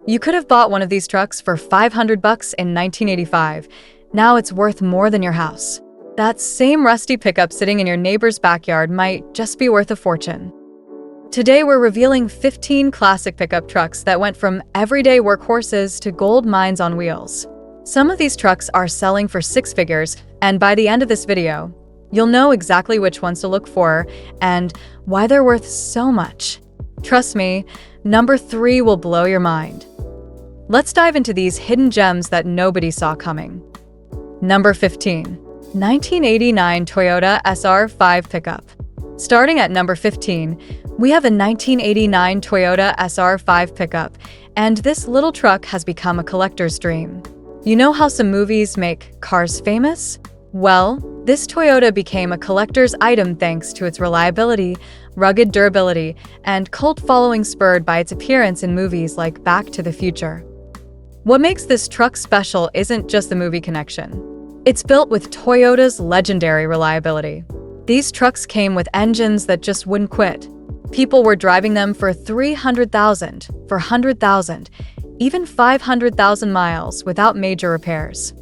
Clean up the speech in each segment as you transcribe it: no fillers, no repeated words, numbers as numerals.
You could have bought one of these trucks for $500 in 1985. Now it's worth more than your house. That same rusty pickup sitting in your neighbor's backyard might just be worth a fortune. Today we're revealing 15 classic pickup trucks that went from everyday workhorses to gold mines on wheels. Some of these trucks are selling for six figures, and by the end of this video, you'll know exactly which ones to look for and why they're worth so much. Trust me, number 3 will blow your mind. Let's dive into these hidden gems that nobody saw coming. Number 15. 1989 Toyota SR5 Pickup. Starting at number 15, we have a 1989 Toyota SR5 Pickup, and this little truck has become a collector's dream. You know how some movies make cars famous? Well, this Toyota became a collector's item thanks to its reliability, rugged durability, and cult following spurred by its appearance in movies like Back to the Future. What makes this truck special isn't just the movie connection. It's built with Toyota's legendary reliability. These trucks came with engines that just wouldn't quit. People were driving them for 300,000, 400,000, even 500,000 miles without major repairs.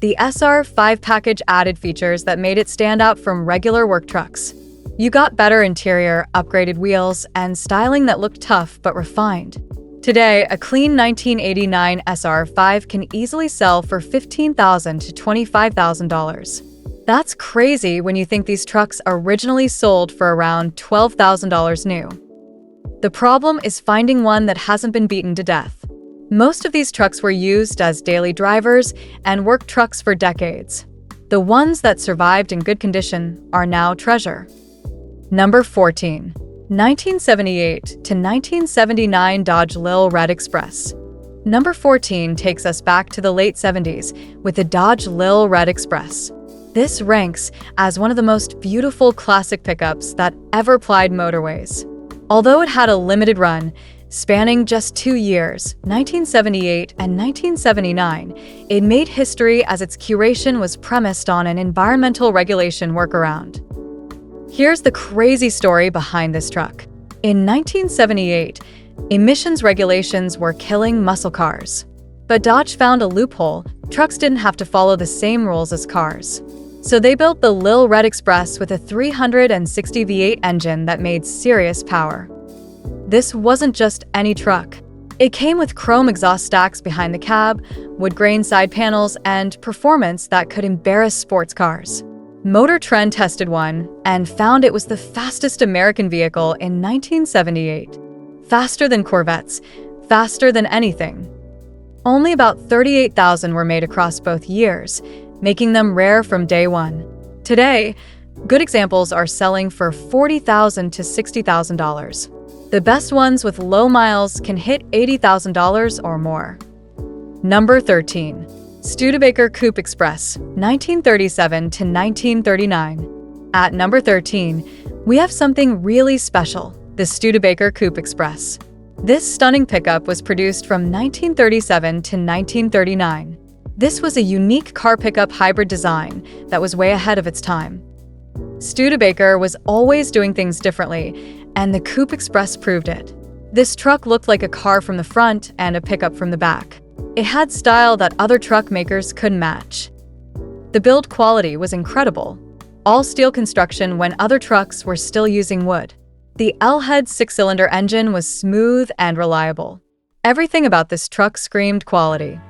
The SR5 package added features that made it stand out from regular work trucks. You got better interior, upgraded wheels, and styling that looked tough but refined. Today, a clean 1989 SR5 can easily sell for $15,000 to $25,000. That's crazy when you think these trucks originally sold for around $12,000 new. The problem is finding one that hasn't been beaten to death. Most of these trucks were used as daily drivers and work trucks for decades. The ones that survived in good condition are now treasure. Number 14. 1978 to 1979 Dodge Lil Red Express. Number 14 takes us back to the late 70s with the Dodge Lil Red Express. This ranks as one of the most beautiful classic pickups that ever plied motorways. Although it had a limited run, spanning just 2 years, 1978 and 1979, it made history as its curation was premised on an environmental regulation workaround. Here's the crazy story behind this truck. In 1978, emissions regulations were killing muscle cars. But Dodge found a loophole. Trucks didn't have to follow the same rules as cars. So they built the Lil Red Express with a 360 V8 engine that made serious power. This wasn't just any truck. It came with chrome exhaust stacks behind the cab, wood grain side panels, and performance that could embarrass sports cars. Motor Trend tested one and found it was the fastest American vehicle in 1978. Faster than Corvettes, faster than anything. Only about 38,000 were made across both years, making them rare from day one. Today, good examples are selling for $40,000 to $60,000. The best ones with low miles can hit $80,000 or more. Number 13. Studebaker Coupe Express, 1937 to 1939. At number 13, we have something really special, the Studebaker Coupe Express. This stunning pickup was produced from 1937 to 1939. This was a unique car pickup hybrid design that was way ahead of its time. Studebaker was always doing things differently, and the Coupe Express proved it. This truck looked like a car from the front and a pickup from the back. It had style that other truck makers couldn't match. The build quality was incredible. All steel construction when other trucks were still using wood. The L-head 6-cylinder engine was smooth and reliable. Everything about this truck screamed quality.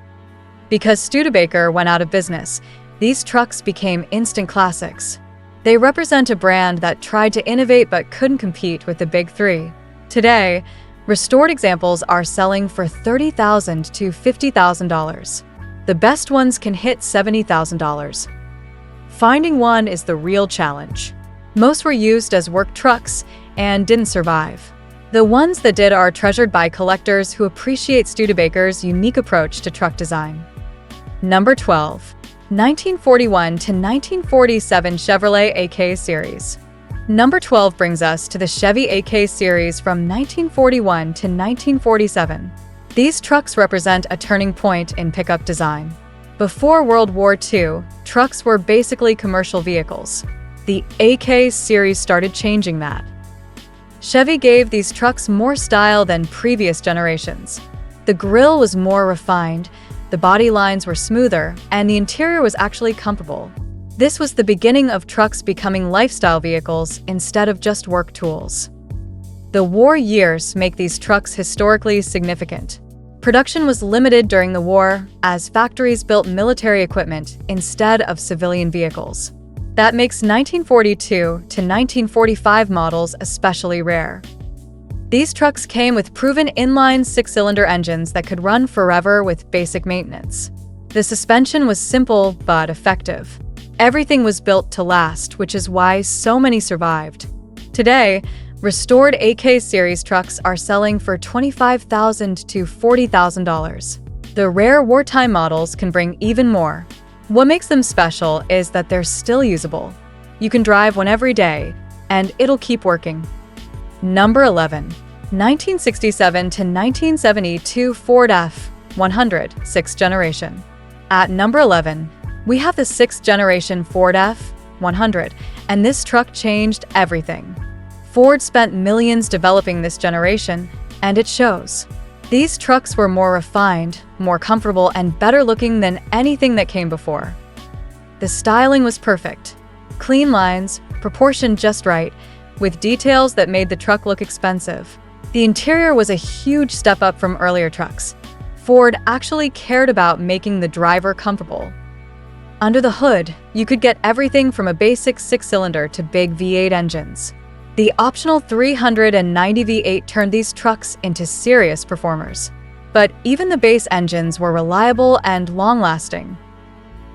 Because Studebaker went out of business, these trucks became instant classics. They represent a brand that tried to innovate but couldn't compete with the big three. Today, restored examples are selling for $30,000 to $50,000. The best ones can hit $70,000. Finding one is the real challenge. Most were used as work trucks and didn't survive. The ones that did are treasured by collectors who appreciate Studebaker's unique approach to truck design. Number 12. 1941 to 1947 Chevrolet AK Series. Number 12 brings us to the Chevy AK series from 1941 to 1947. These trucks represent a turning point in pickup design. Before World War II, trucks were basically commercial vehicles. The AK series started changing that. Chevy gave these trucks more style than previous generations. The grille was more refined, the body lines were smoother, and the interior was actually comfortable. This was the beginning of trucks becoming lifestyle vehicles instead of just work tools. The war years make these trucks historically significant. Production was limited during the war, as factories built military equipment instead of civilian vehicles. That makes 1942 to 1945 models especially rare. These trucks came with proven inline six-cylinder engines that could run forever with basic maintenance. The suspension was simple but effective. Everything was built to last, which is why so many survived. Today, restored AK series trucks are selling for $25,000 to $40,000. The rare wartime models can bring even more. What makes them special is that they're still usable. You can drive one every day, and it'll keep working. Number 11. 1967 to 1972 Ford F-100 6th generation. At number 11, we have the 6th generation Ford F-100, and this truck changed everything. Ford spent millions developing this generation, and it shows. These trucks were more refined, more comfortable, and better looking than anything that came before. The styling was perfect. Clean lines, proportioned just right, with details that made the truck look expensive. The interior was a huge step up from earlier trucks. Ford actually cared about making the driver comfortable. Under the hood, you could get everything from a basic six-cylinder to big V8 engines. The optional 390 V8 turned these trucks into serious performers. But even the base engines were reliable and long-lasting.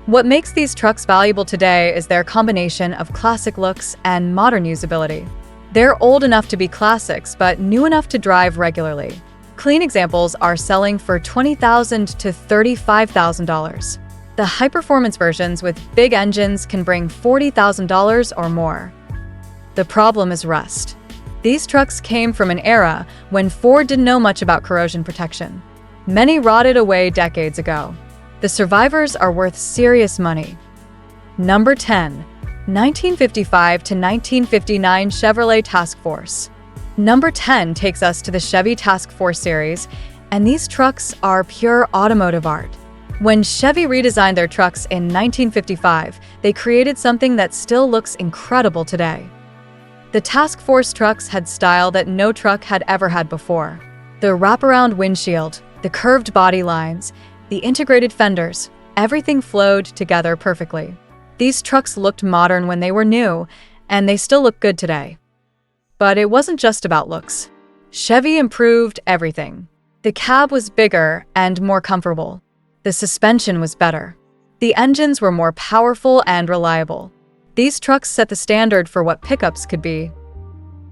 What makes these trucks valuable today is their combination of classic looks and modern usability. They're old enough to be classics, but new enough to drive regularly. Clean examples are selling for $20,000 to $35,000. The high-performance versions with big engines can bring $40,000 or more. The problem is rust. These trucks came from an era when Ford didn't know much about corrosion protection. Many rotted away decades ago. The survivors are worth serious money. Number 10. 1955 to 1959 Chevrolet Task Force. Number 10 takes us to the Chevy Task Force series, and these trucks are pure automotive art. When Chevy redesigned their trucks in 1955, they created something that still looks incredible today. The Task Force trucks had style that no truck had ever had before. The wraparound windshield, the curved body lines, the integrated fenders, everything flowed together perfectly. These trucks looked modern when they were new, and they still look good today. But it wasn't just about looks. Chevy improved everything. The cab was bigger and more comfortable. The suspension was better. The engines were more powerful and reliable. These trucks set the standard for what pickups could be.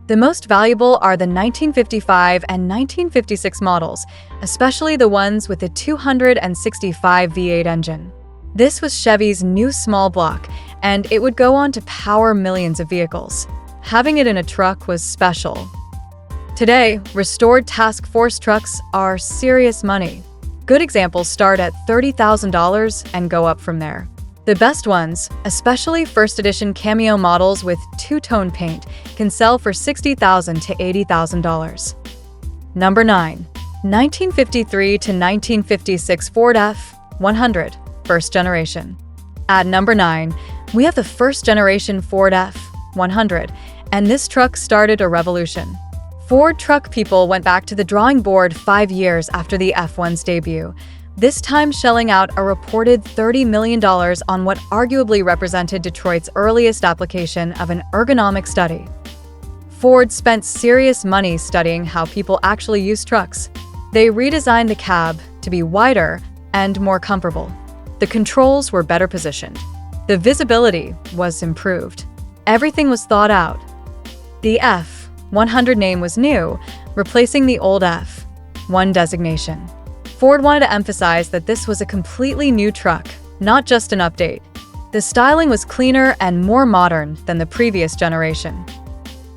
The most valuable are the 1955 and 1956 models, especially the ones with the 265 V8 engine. This was Chevy's new small block, and it would go on to power millions of vehicles. Having it in a truck was special. Today, restored Task Force trucks are serious money. Good examples start at $30,000 and go up from there. The best ones, especially first edition cameo models with two-tone paint, can sell for $60,000 to $80,000. Number 9. 1953 to 1956 Ford F-100 First generation. At number 9, we have the first generation Ford F-100, and this truck started a revolution. Ford truck people went back to the drawing board 5 years after the F1's debut, this time shelling out a reported $30 million on what arguably represented Detroit's earliest application of an ergonomic study. Ford spent serious money studying how people actually use trucks. They redesigned the cab to be wider and more comfortable. The controls were better positioned. The visibility was improved. Everything was thought out. The F-100 name was new, replacing the old F-1 designation. Ford wanted to emphasize that this was a completely new truck, not just an update. The styling was cleaner and more modern than the previous generation.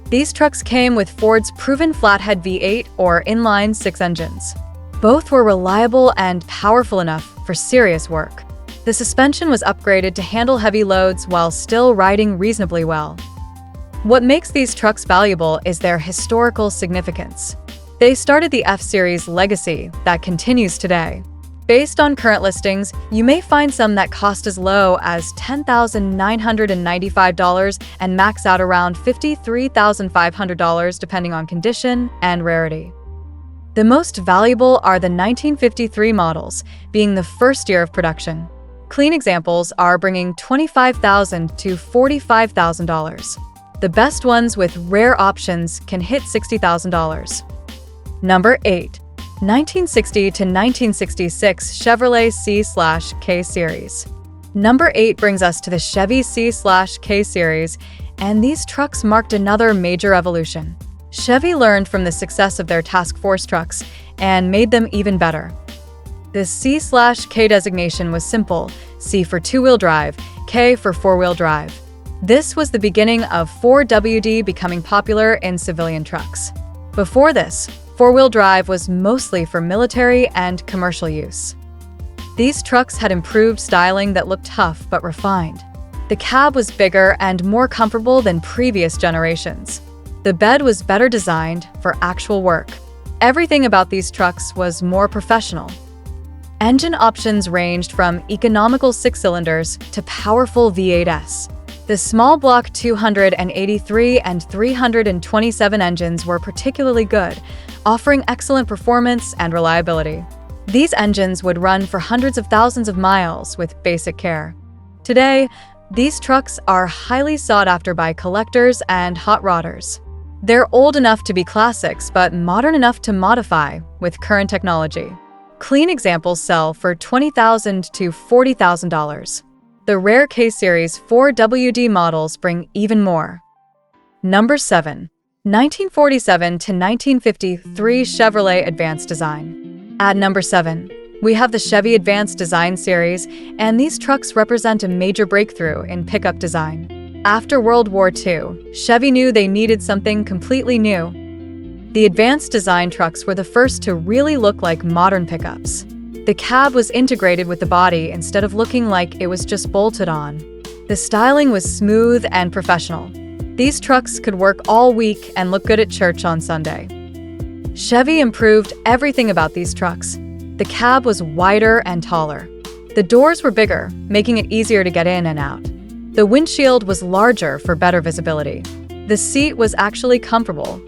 These trucks came with Ford's proven flathead V8 or inline-six engines. Both were reliable and powerful enough for serious work. The suspension was upgraded to handle heavy loads while still riding reasonably well. What makes these trucks valuable is their historical significance. They started the F-Series legacy that continues today. Based on current listings, you may find some that cost as low as $10,995 and max out around $53,500 depending on condition and rarity. The most valuable are the 1953 models, being the first year of production. Clean examples are bringing $25,000 to $45,000. The best ones with rare options can hit $60,000. Number 8. 1960 to 1966 Chevrolet C/K Series. Number 8 brings us to the Chevy C/K Series, and these trucks marked another major evolution. Chevy learned from the success of their Task Force trucks and made them even better. The C/K designation was simple: C for two-wheel drive, K for four-wheel drive. This was the beginning of 4WD becoming popular in civilian trucks. Before this, four-wheel drive was mostly for military and commercial use. These trucks had improved styling that looked tough but refined. The cab was bigger and more comfortable than previous generations. The bed was better designed for actual work. Everything about these trucks was more professional. Engine options ranged from economical 6-cylinders to powerful V8s. The small block 283 and 327 engines were particularly good, offering excellent performance and reliability. These engines would run for hundreds of thousands of miles with basic care. Today, these trucks are highly sought after by collectors and hot rodders. They're old enough to be classics, but modern enough to modify with current technology. Clean examples sell for $20,000 to $40,000. The rare K-Series 4WD models bring even more. Number 7. 1947 to 1953 Chevrolet Advanced Design. At number 7, we have the Chevy Advanced Design series, and these trucks represent a major breakthrough in pickup design. After World War II, Chevy knew they needed something completely new. The Advanced Design trucks were the first to really look like modern pickups. The cab was integrated with the body instead of looking like it was just bolted on. The styling was smooth and professional. These trucks could work all week and look good at church on Sunday. Chevy improved everything about these trucks. The cab was wider and taller. The doors were bigger, making it easier to get in and out. The windshield was larger for better visibility. The seat was actually comfortable.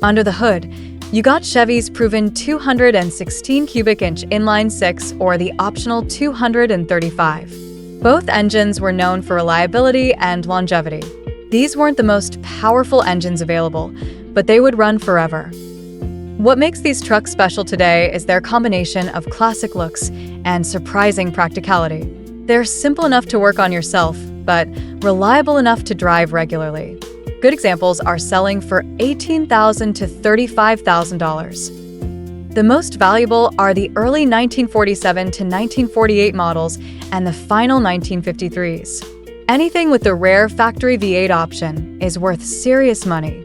Under the hood, you got Chevy's proven 216 cubic inch inline-six or the optional 235. Both engines were known for reliability and longevity. These weren't the most powerful engines available, but they would run forever. What makes these trucks special today is their combination of classic looks and surprising practicality. They're simple enough to work on yourself, but reliable enough to drive regularly. Good examples are selling for $18,000 to $35,000. The most valuable are the early 1947 to 1948 models and the final 1953s. Anything with the rare factory V8 option is worth serious money.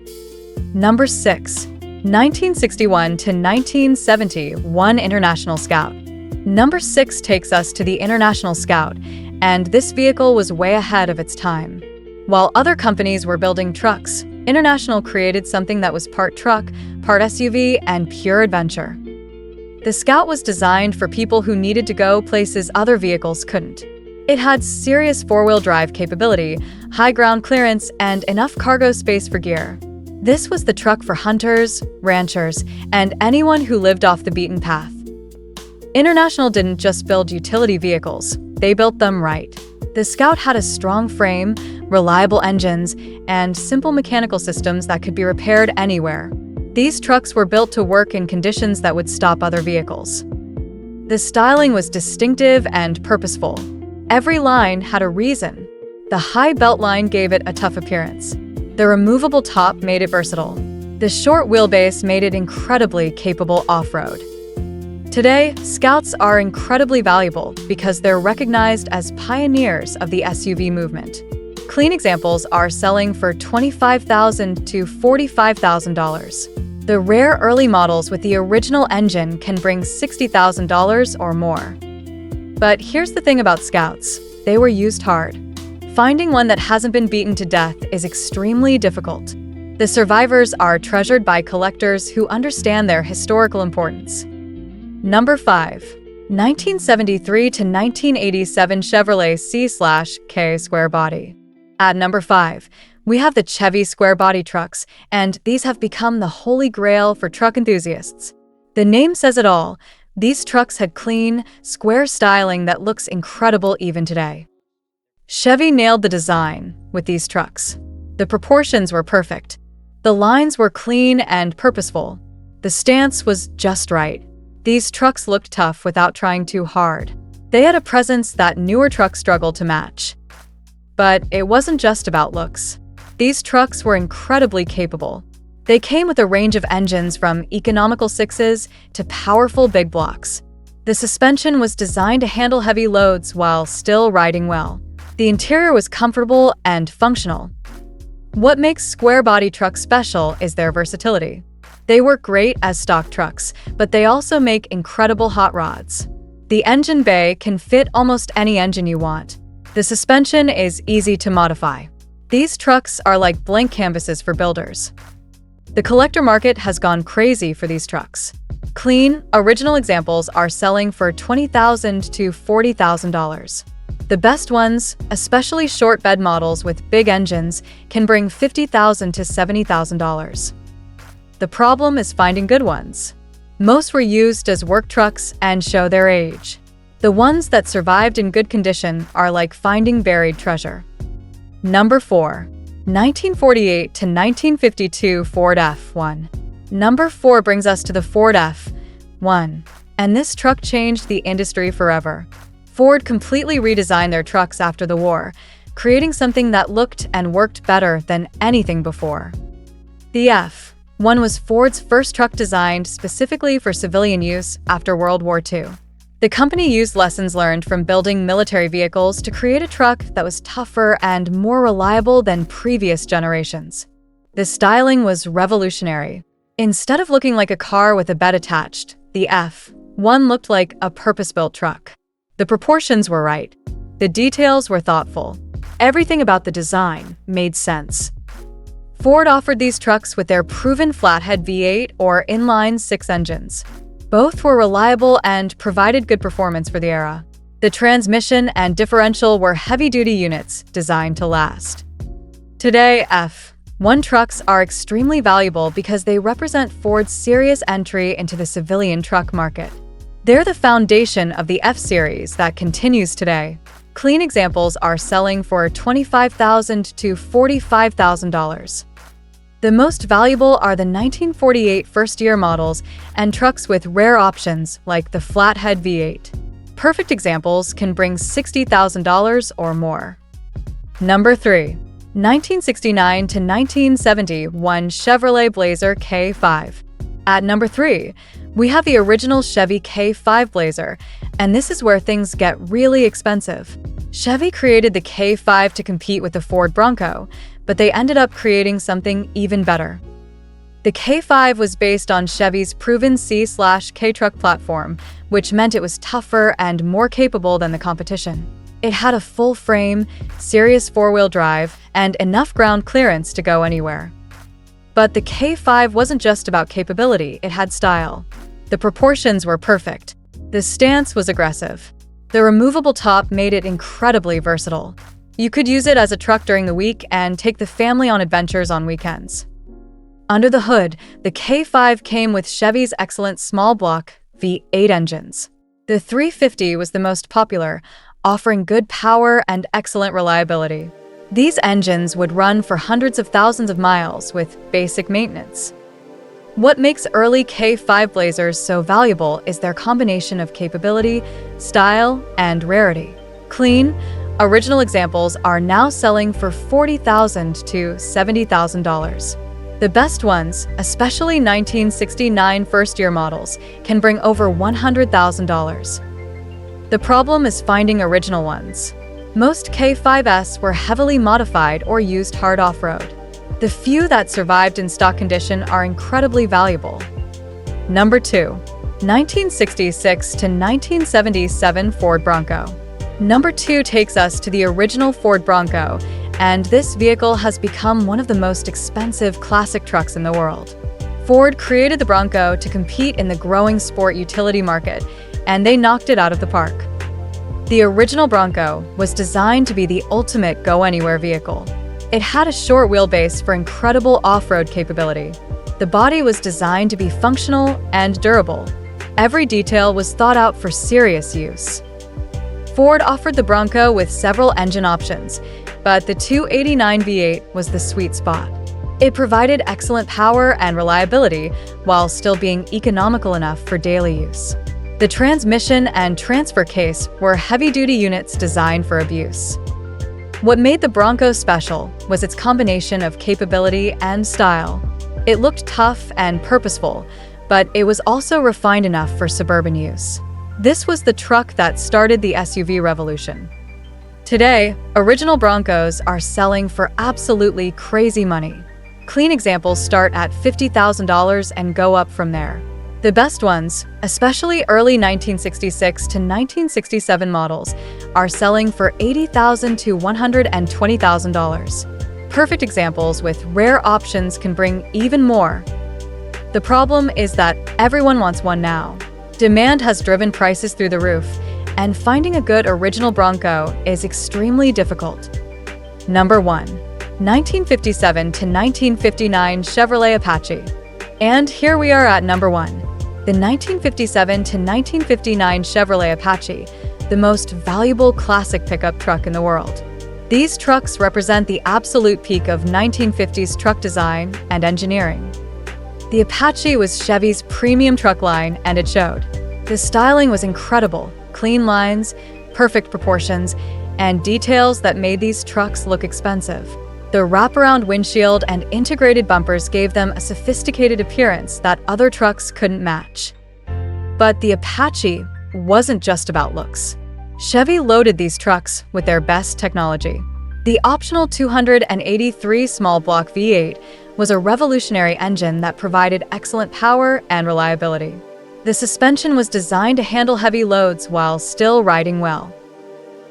Number 6. 1961 to 1971 International Scout. Number 6 takes us to the International Scout, and this vehicle was way ahead of its time. While other companies were building trucks, International created something that was part truck, part SUV, and pure adventure. The Scout was designed for people who needed to go places other vehicles couldn't. It had serious four-wheel drive capability, high ground clearance, and enough cargo space for gear. This was the truck for hunters, ranchers, and anyone who lived off the beaten path. International didn't just build utility vehicles, they built them right. The Scout had a strong frame, reliable engines, and simple mechanical systems that could be repaired anywhere. These trucks were built to work in conditions that would stop other vehicles. The styling was distinctive and purposeful. Every line had a reason. The high belt line gave it a tough appearance. The removable top made it versatile. The short wheelbase made it incredibly capable off-road. Today, Scouts are incredibly valuable because they're recognized as pioneers of the SUV movement. Clean examples are selling for $25,000 to $45,000. The rare early models with the original engine can bring $60,000 or more. But here's the thing about Scouts: they were used hard. Finding one that hasn't been beaten to death is extremely difficult. The survivors are treasured by collectors who understand their historical importance. Number 5. 1973 to 1987 Chevrolet C/K Square Body. At number 5, we have the Chevy square body trucks, and these have become the holy grail for truck enthusiasts. The name says it all. These trucks had clean, square styling that looks incredible even today. Chevy nailed the design with these trucks. The proportions were perfect. The lines were clean and purposeful. The stance was just right. These trucks looked tough without trying too hard. They had a presence that newer trucks struggled to match. But it wasn't just about looks. These trucks were incredibly capable. They came with a range of engines from economical sixes to powerful big blocks. The suspension was designed to handle heavy loads while still riding well. The interior was comfortable and functional. What makes square body trucks special is their versatility. They work great as stock trucks, but they also make incredible hot rods. The engine bay can fit almost any engine you want. The suspension is easy to modify. These trucks are like blank canvases for builders. The collector market has gone crazy for these trucks. Clean, original examples are selling for $20,000 to $40,000. The best ones, especially short bed models with big engines, can bring $50,000 to $70,000. The problem is finding good ones. Most were used as work trucks and show their age. The ones that survived in good condition are like finding buried treasure. Number 4. 1948 to 1952 Ford F1. Number 4 brings us to the Ford F1, and this truck changed the industry forever. Ford completely redesigned their trucks after the war, creating something that looked and worked better than anything before. The F1 was Ford's first truck designed specifically for civilian use after World War II. The company used lessons learned from building military vehicles to create a truck that was tougher and more reliable than previous generations. The styling was revolutionary. Instead of looking like a car with a bed attached, the F1 looked like a purpose-built truck. The proportions were right. The details were thoughtful. Everything about the design made sense. Ford offered these trucks with their proven flathead V8 or inline-six engines. Both were reliable and provided good performance for the era. The transmission and differential were heavy-duty units designed to last. Today, F1 trucks are extremely valuable because they represent Ford's serious entry into the civilian truck market. They're the foundation of the F-Series that continues today. Clean examples are selling for $25,000 to $45,000. The most valuable are the 1948 first-year models and trucks with rare options like the flathead V8. Perfect examples can bring $60,000 or more. Number 3. 1969 to 1971 Chevrolet Blazer K5. At number 3, we have the original Chevy K5 Blazer, and this is where things get really expensive. Chevy created the K5 to compete with the Ford Bronco, but they ended up creating something even better. The K5 was based on Chevy's proven C/K truck platform, which meant it was tougher and more capable than the competition. It had a full frame, serious four-wheel drive, and enough ground clearance to go anywhere. But the K5 wasn't just about capability, it had style. The proportions were perfect. The stance was aggressive. The removable top made it incredibly versatile. You could use it as a truck during the week and take the family on adventures on weekends. Under the hood, the K5 came with Chevy's excellent small-block V8 engines. The 350 was the most popular, offering good power and excellent reliability. These engines would run for hundreds of thousands of miles with basic maintenance. What makes early K5 Blazers so valuable is their combination of capability, style, and rarity. Clean, original examples are now selling for $40,000 to $70,000. The best ones, especially 1969 first-year models, can bring over $100,000. The problem is finding original ones. Most K5s were heavily modified or used hard off-road. The few that survived in stock condition are incredibly valuable. Number 2. 1966 to 1977 Ford Bronco. Number 2 takes us to the original Ford Bronco, and this vehicle has become one of the most expensive classic trucks in the world. Ford created the Bronco to compete in the growing sport utility market, and they knocked it out of the park. The original Bronco was designed to be the ultimate go-anywhere vehicle. It had a short wheelbase for incredible off-road capability. The body was designed to be functional and durable. Every detail was thought out for serious use. Ford offered the Bronco with several engine options, but the 289 V8 was the sweet spot. It provided excellent power and reliability while still being economical enough for daily use. The transmission and transfer case were heavy-duty units designed for abuse. What made the Bronco special was its combination of capability and style. It looked tough and purposeful, but it was also refined enough for suburban use. This was the truck that started the SUV revolution. Today, original Broncos are selling for absolutely crazy money. Clean examples start at $50,000 and go up from there. The best ones, especially early 1966 to 1967 models, are selling for $80,000 to $120,000. Perfect examples with rare options can bring even more. The problem is that everyone wants one now. Demand has driven prices through the roof, and finding a good original Bronco is extremely difficult. Number 1. 1957 to 1959 Chevrolet Apache. And here we are at number 1. The 1957 to 1959 Chevrolet Apache, the most valuable classic pickup truck in the world. These trucks represent the absolute peak of 1950s truck design and engineering. The Apache was Chevy's premium truck line, and it showed. The styling was incredible, clean lines, perfect proportions, and details that made these trucks look expensive. The wraparound windshield and integrated bumpers gave them a sophisticated appearance that other trucks couldn't match. But the Apache wasn't just about looks. Chevy loaded these trucks with their best technology. The optional 283 small block V8 was a revolutionary engine that provided excellent power and reliability. The suspension was designed to handle heavy loads while still riding well.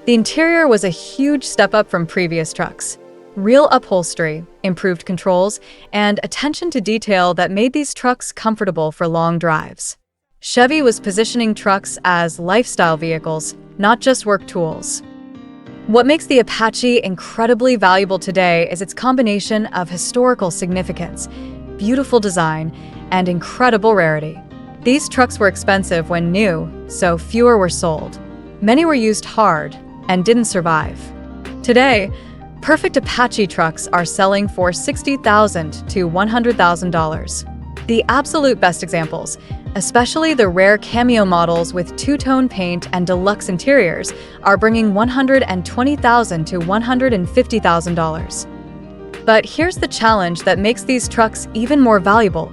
The interior was a huge step up from previous trucks. Real upholstery, improved controls, and attention to detail that made these trucks comfortable for long drives. Chevy was positioning trucks as lifestyle vehicles, not just work tools. What makes the Apache incredibly valuable today is its combination of historical significance, beautiful design, and incredible rarity. These trucks were expensive when new, so fewer were sold. Many were used hard and didn't survive. Today, perfect Apache trucks are selling for $60,000 to $100,000. The absolute best examples, especially the rare cameo models with two-tone paint and deluxe interiors, are bringing $120,000 to $150,000. But here's the challenge that makes these trucks even more valuable.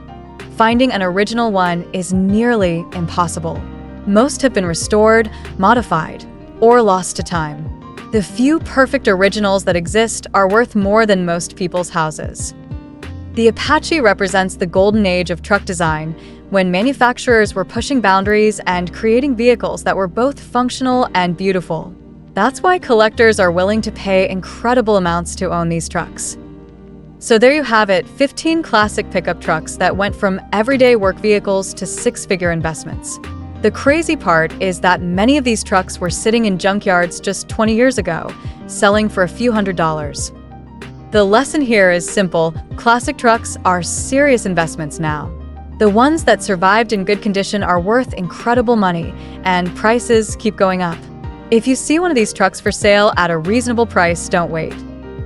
Finding an original one is nearly impossible. Most have been restored, modified, or lost to time. The few perfect originals that exist are worth more than most people's houses. The Apache represents the golden age of truck design, when manufacturers were pushing boundaries and creating vehicles that were both functional and beautiful. That's why collectors are willing to pay incredible amounts to own these trucks. So there you have it, 15 classic pickup trucks that went from everyday work vehicles to six-figure investments. The crazy part is that many of these trucks were sitting in junkyards just 20 years ago, selling for a few $100s. The lesson here is simple: classic trucks are serious investments now. The ones that survived in good condition are worth incredible money, and prices keep going up. If you see one of these trucks for sale at a reasonable price, don't wait.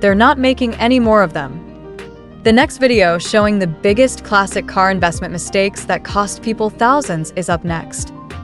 They're not making any more of them. The next video showing the biggest classic car investment mistakes that cost people thousands is up next.